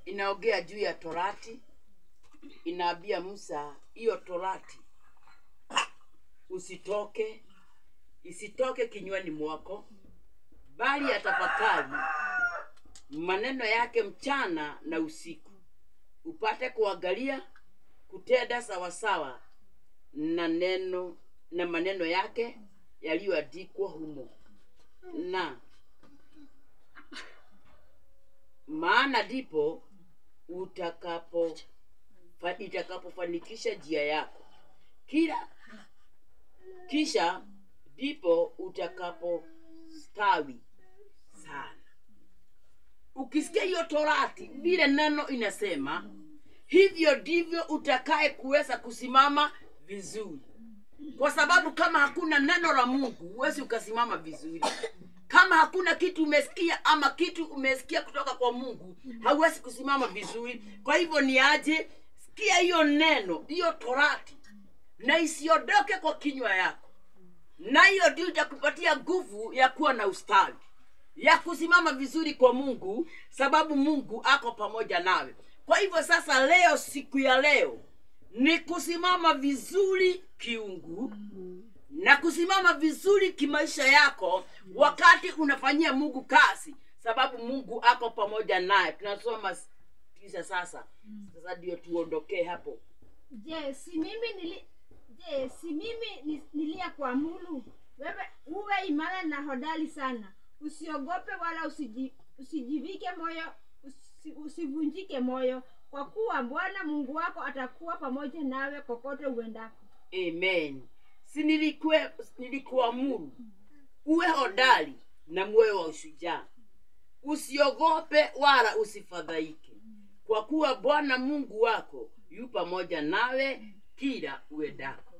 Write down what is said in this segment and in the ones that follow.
Inaongea juu ya Torati. Inaambia Musa hiyo Torati isitoke kinywani mwako, bali atafakari maneno yake mchana na usiku, upate kuangalia kutenda sawasawa na maneno yake yaliyoandikwa humo. Na maana ndipo itakapofanikisha njia yako, kisha ndipo utakapostawi sana. Ukisikia hiyo Torati vile neno inasema, hivyo ndivyo utakaye kuweza kusimama vizuri. Kwa sababu kama hakuna neno la Mungu, huwezi ukasimama vizuri. Kama hakuna kitu umesikia ama kitu umesikia kutoka kwa Mungu, hauwezi kusimama vizuri. Kwa hivyo ni aje? Sikia hiyo neno, hiyo Torati, na isiondoke kwa kinywa yako. Na hiyo ndio itakupatia nguvu ya kuwa na ustawi, ya kusimama vizuri kwa Mungu, sababu Mungu ako pamoja nawe. Kwa hivyo sasa leo, siku ya leo, ni kusimama vizuri kiungu na kusimama vizuri kimaisha yako wakati unafanyia Mungu kazi, sababu Mungu ako pamoja naye. Tunasoma kisha sasa ndio tuondokee hapo. Je, si mimi niliyakuamuru wewe uwe imara na hodari sana? Usiogope wala usijivike moyo, usivunjike moyo, kwa kuwa Bwana Mungu wako atakuwa pamoja nawe kokote uendako. Amen. Si nilikuamuru uwe hodari na moyo wa ushujaa. Usiogope wala usifadhaike, kwa kuwa Bwana Mungu wako yu pamoja nawe kila uendako.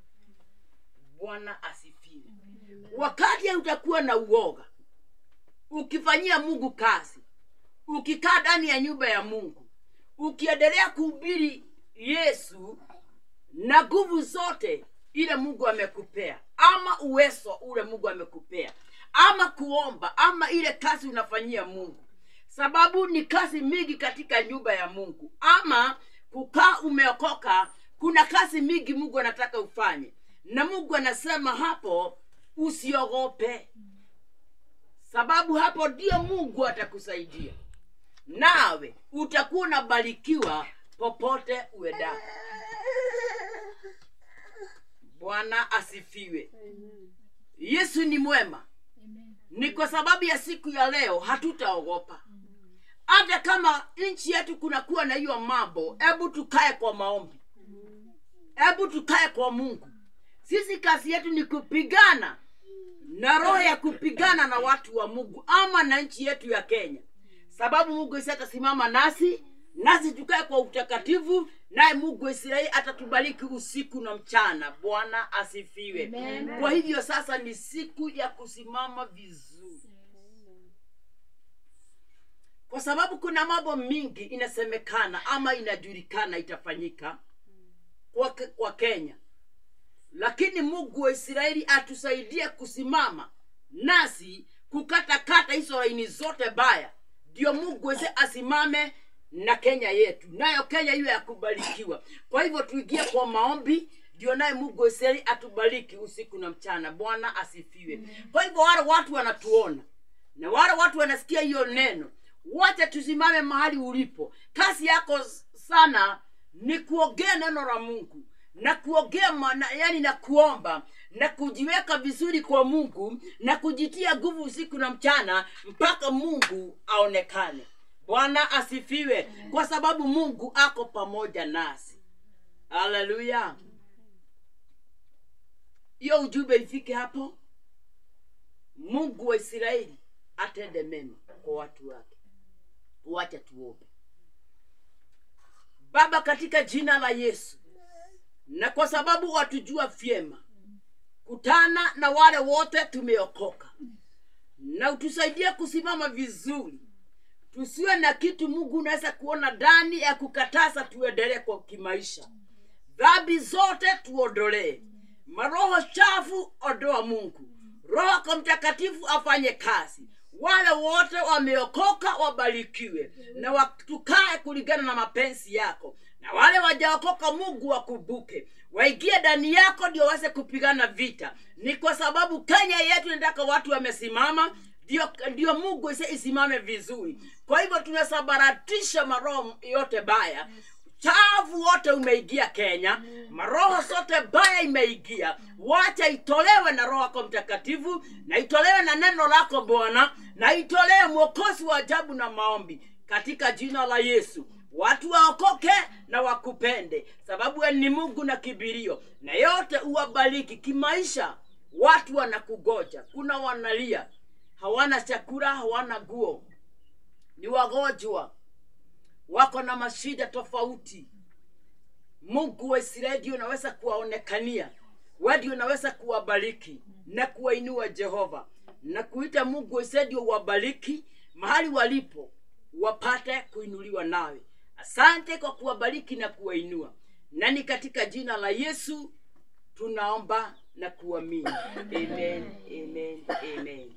Bwana asifiwe. Wakati utakuwa na uoga, ukifanyia Mungu kazi, ukikaa ndani ya nyumba ya Mungu, ukiendelea kuhubiri Yesu na nguvu zote ile Mungu amekupea, ama uwezo ule Mungu amekupea, ama kuomba, ama ile kazi unafanyia Mungu, sababu ni kazi mingi katika nyumba ya Mungu, ama kukaa umeokoka, kuna kazi mingi Mungu anataka ufanye. Na Mungu anasema hapo usiogope, sababu hapo ndio Mungu atakusaidia, nawe utakuwa unabarikiwa popote uendako. Bwana asifiwe. Yesu ni mwema. Ni kwa sababu ya siku ya leo hatutaogopa. Hata kama nchi yetu kunakuwa na hiyo mambo, hebu tukae kwa maombi, hebu tukae kwa Mungu. Sisi kazi yetu ni kupigana na roho ya kupigana na watu wa Mungu, ama na nchi yetu ya Kenya, sababu Mungu atasimama nasi tukae kwa utakatifu, naye Mungu Israeli atatubariki usiku na mchana. Bwana asifiwe. Amen. Kwa hivyo sasa ni siku ya kusimama vizuri, kwa sababu kuna mambo mingi inasemekana ama inajulikana itafanyika kwa Kenya, lakini Mungu wa Israeli atusaidie kusimama nasi kukata hizo laini zote baya, ndio Mungu asimame na Kenya yetu, nayo Kenya iwe ya kubarikiwa. Kwa hivyo tuingie kwa maombi, ndio naye Mungu Israeli atubariki usiku na mchana. Bwana asifiwe. Kwa hivyo wale watu wanatuona na wale watu wanasikia hiyo neno, wacha tusimame mahali ulipo. Kazi yako sana ni kuongea neno la Mungu, na kuongea na kuomba, na kujiweka vizuri kwa Mungu, na kujitia nguvu usiku na mchana mpaka Mungu aonekane. Bwana asifiwe. Kwa sababu Mungu ako pamoja nasi. Haleluya. Hiyo ujumbe ifike hapo. Mungu wa Israeli atende mema kwa watu wake. Wacha tuombe. Baba, katika jina la Yesu, na kwa sababu watujua vyema, kutana na wale wote tumeokoka, na utusaidie kusimama vizuri. Tusiwe na kitu Mungu unaweza kuona ndani ya kukataza tuendelee kwa kimaisha. Dhambi zote tuondolee, maroho chafu ondoa Mungu. Roho Mtakatifu afanye kazi. Wale wote wameokoka wabarikiwe na tukae kulingana na mapenzi yako. Na wale wajaokoka Mungu wakumbuke, waingie ndani yako ndio waweze kupigana vita. Ni kwa sababu Kenya yetu inataka watu wamesimama, ndio Mungu isimame vizuri. Kwa hivyo tunasabaratisha maroho yote baya. Chafu wote umeingia Kenya, maroho sote baya imeingia. Wacha itolewe na Roho yako Mtakatifu, na itolewe na neno lako Bwana, na itolewe Mwokozi wa ajabu na maombi katika jina la Yesu. Watu waokoke na wakupende, sababu wewe ni Mungu na kibirio, na yote uwabariki kimaisha. Watu wanakugoja, kuna wanalia, hawana chakula, hawana nguo, ni wagonjwa, wako na mashida tofauti. Mungu wa Israeli unaweza kuwaonekania, wewe unaweza kuwabariki na kuwainua Jehova, na kuita Mungu wa Israeli uwabariki mahali walipo, wapate kuinuliwa nawe. Asante kwa kuwabariki na kuwainua, na ni katika jina la Yesu tunaomba na kuamini. Amen, amen, amen.